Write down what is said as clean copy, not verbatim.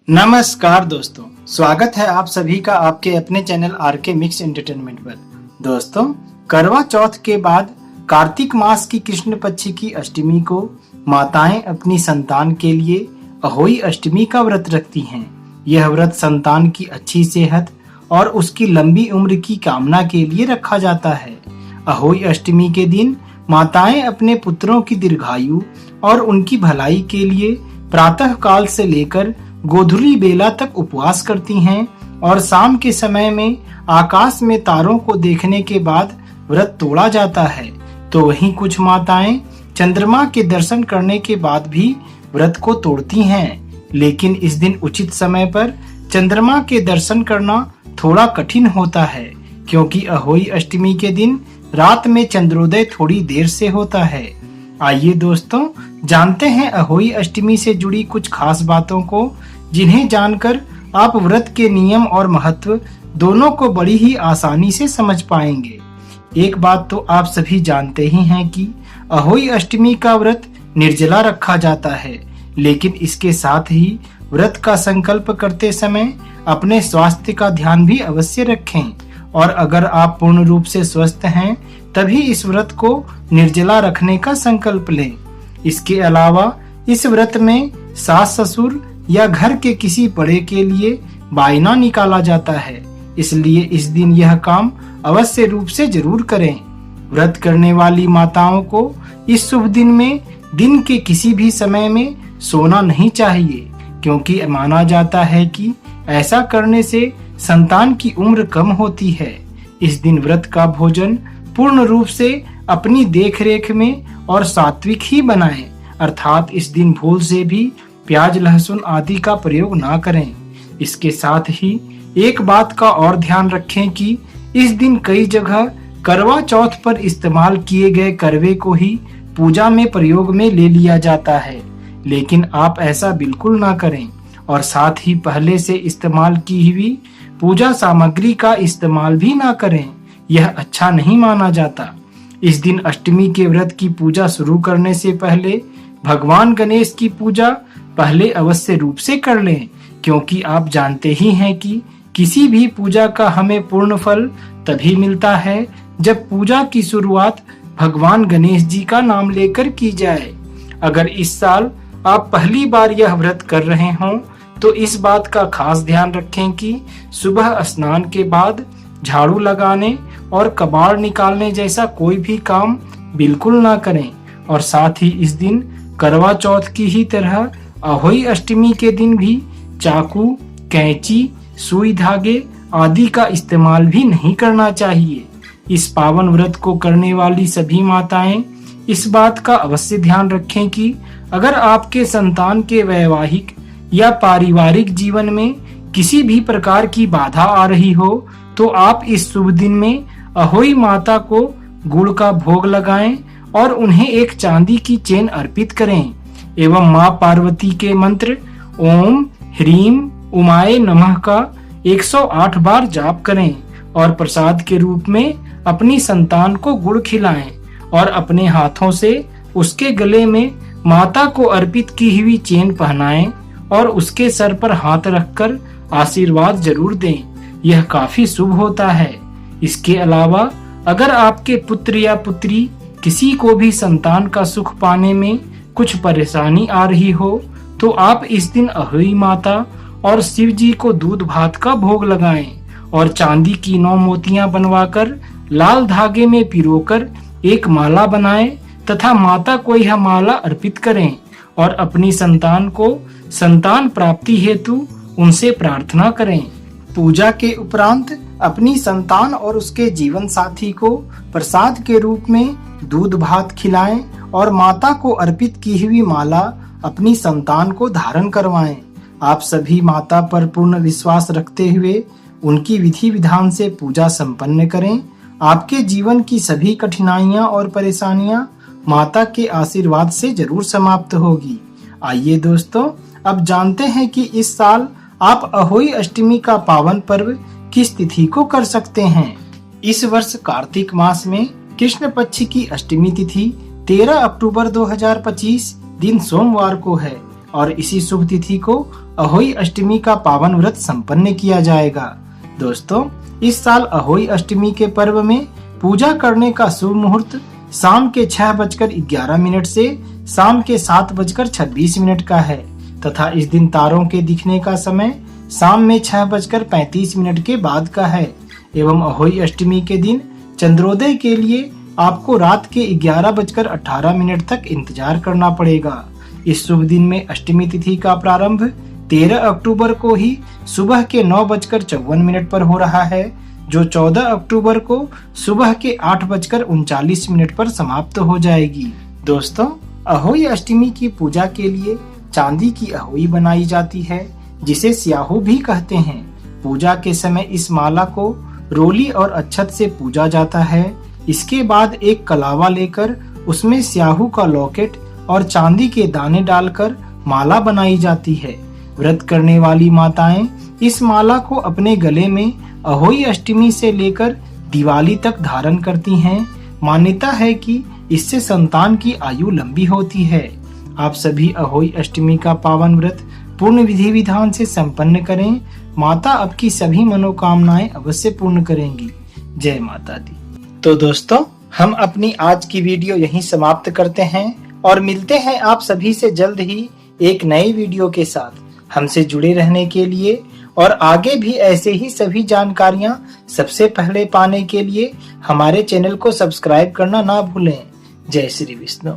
नमस्कार दोस्तों, स्वागत है आप सभी का आपके अपने चैनल आरके मिक्स एंटरटेनमेंट पर। दोस्तों, करवा चौथ के बाद कार्तिक मास की कृष्ण पक्ष की अष्टमी को माताएं अपनी संतान के लिए अहोई अष्टमी का व्रत रखती हैं। यह व्रत संतान की अच्छी सेहत और उसकी लंबी उम्र की कामना के लिए रखा जाता है। अहोई अष्टमी के दिन माताएं अपने पुत्रों की दीर्घायु और उनकी भलाई के लिए प्रातः काल से लेकर गोधूली बेला तक उपवास करती हैं और शाम के समय में आकाश में तारों को देखने के बाद व्रत तोड़ा जाता है। तो वहीं कुछ माताएं चंद्रमा के दर्शन करने के बाद भी व्रत को तोड़ती हैं, लेकिन इस दिन उचित समय पर चंद्रमा के दर्शन करना थोड़ा कठिन होता है, क्योंकि अहोई अष्टमी के दिन रात में चंद्रोदय थोड़ी देर से होता है। आइए दोस्तों, जानते हैं अहोई अष्टमी से जुड़ी कुछ खास बातों को, जिन्हें जानकर आप व्रत के नियम और महत्व दोनों को बड़ी ही आसानी से समझ पाएंगे। एक बात तो आप सभी जानते ही हैं कि अहोई अष्टमी का व्रत निर्जला रखा जाता है, लेकिन इसके साथ ही व्रत का संकल्प करते समय अपने स्वास्थ्य का ध्यान भी अवश्य रखें, और अगर आप पूर्ण रूप से स्वस्थ हैं तभी इस व्रत को निर्जला रखने का संकल्प लें। इसके अलावा इस व्रत में सास ससुर या घर के किसी बड़े के लिए बायना निकाला जाता है, इसलिए इस दिन यह काम अवश्य रूप से जरूर करें। व्रत करने वाली माताओं को इस शुभ दिन में दिन के किसी भी समय में सोना नहीं चाहिए, क्योंकि माना जाता है कि ऐसा करने से संतान की उम्र कम होती है। इस दिन व्रत का भोजन पूर्ण रूप से अपनी देखरेख में और सात्विक ही बनाएं, अर्थात इस दिन भूल से भी प्याज लहसुन आदि का प्रयोग ना करें। इसके साथ ही एक बात का और ध्यान रखें कि इस दिन कई जगह करवा चौथ पर इस्तेमाल किए गए करवे को ही पूजा में प्रयोग में ले लिया जाता है, लेकिन आप ऐसा बिल्कुल ना करें, और साथ ही पहले से इस्तेमाल की हुई पूजा सामग्री का इस्तेमाल भी ना करें। यह अच्छा नहीं माना जाता। इस दिन अष्टमी के व्रत की पूजा शुरू करने से पहले भगवान गणेश की पूजा पहले अवश्य रूप से कर लें, क्योंकि आप जानते ही हैं कि किसी भी पूजा का हमें पूर्ण फल तभी मिलता है जब पूजा की शुरुआत भगवान गणेश जी का नाम लेकर की जाए। अगर इस साल आप पहली बार यह व्रत कर रहे हों तो इस बात का खास ध्यान रखें कि सुबह स्नान के बाद झाड़ू लगाने और कबाड़ निकालने जैसा कोई भी काम बिल्कुल ना करें, और साथ ही इस दिन करवा चौथ की ही तरह अहोई अष्टमी के दिन भी चाकू, कैंची, सुई धागे आदि का इस्तेमाल भी नहीं करना चाहिए। इस पावन व्रत को करने वाली सभी माताएं इस बात का अवश्य ध्यान रखें कि अगर आपके संतान के वैवाहिक या पारिवारिक जीवन में किसी भी प्रकार की बाधा आ रही हो तो आप इस शुभ दिन में अहोई माता को गुड़ का भोग लगाएं और उन्हें एक चांदी की चेन अर्पित करें, एवं मां पार्वती के मंत्र ओम ह्रीम उमाय नमः का 108 बार जाप करें, और प्रसाद के रूप में अपनी संतान को गुड़ खिलाएं और अपने हाथों से उसके गले में माता को अर्पित की हुई चेन पहनाएं और उसके सर पर हाथ रखकर आशीर्वाद जरूर दें। यह काफी शुभ होता है। इसके अलावा अगर आपके पुत्र या पुत्री किसी को भी संतान का सुख पाने में कुछ परेशानी आ रही हो तो आप इस दिन अहोई माता और शिव जी को दूध भात का भोग लगाएं और चांदी की 9 मोतियां बनवाकर लाल धागे में पिरोकर एक माला बनाएं तथा माता को यह माला अर्पित करें और अपनी संतान को संतान प्राप्ति हेतु उनसे प्रार्थना करें। पूजा के उपरांत अपनी संतान और उसके जीवन साथी को प्रसाद के रूप में दूध भात खिलाएं और माता को अर्पित की हुई माला अपनी संतान को धारण करवाएं। आप सभी माता पर पूर्ण विश्वास रखते हुए उनकी विधि विधान से पूजा संपन्न करें। आपके जीवन की सभी कठिनाइयां और परेशानियां माता के आशीर्वाद से जरूर समाप्त होगी। आइए दोस्तों, अब जानते हैं कि इस साल आप अहोई अष्टमी का पावन पर्व किस तिथि को कर सकते हैं। इस वर्ष कार्तिक मास में कृष्ण पक्ष की अष्टमी तिथि 13 अक्टूबर 2025 दिन सोमवार को है और इसी शुभ तिथि को अहोई अष्टमी का पावन व्रत संपन्न किया जाएगा। दोस्तों, इस साल अहोई अष्टमी के पर्व में पूजा करने का शुभ मुहूर्त शाम के 6:11 से शाम के 7:26 का है तथा इस दिन तारों के दिखने का समय शाम में 6:35 के बाद का है एवं अहोई अष्टमी के दिन चंद्रोदय के लिए आपको रात के 11:18 तक इंतजार करना पड़ेगा। इस शुभ दिन में अष्टमी तिथि का प्रारंभ 13 अक्टूबर को ही सुबह के 9:54 पर हो रहा है, जो 14 अक्टूबर को सुबह के 8:39 पर समाप्त हो जाएगी। दोस्तों, अहोई अष्टमी की पूजा के लिए चांदी की अहोई बनाई जाती है, जिसे स्याहू भी कहते हैं। पूजा के समय इस माला को रोली और अक्षत से पूजा जाता है। इसके बाद एक कलावा लेकर उसमें स्याहू का लॉकेट और चांदी के दाने डालकर माला बनाई जाती है। व्रत करने वाली माताएं इस माला को अपने गले में अहोई अष्टमी से लेकर दिवाली तक धारण करती हैं। मान्यता है कि इससे संतान की आयु लंबी होती है। आप सभी अहोई अष्टमी का पावन व्रत पूर्ण विधि विधान से संपन्न करें। माता आपकी सभी मनोकामनाएं अवश्य पूर्ण करेंगी। जय माता दी। तो दोस्तों, हम अपनी आज की वीडियो यहीं समाप्त करते हैं और मिलते हैं आप सभी से जल्द ही एक नई वीडियो के साथ। हमसे जुड़े रहने के लिए और आगे भी ऐसे ही सभी जानकारियां सबसे पहले पाने के लिए हमारे चैनल को सब्सक्राइब करना ना भूलें। जय श्री विष्णु।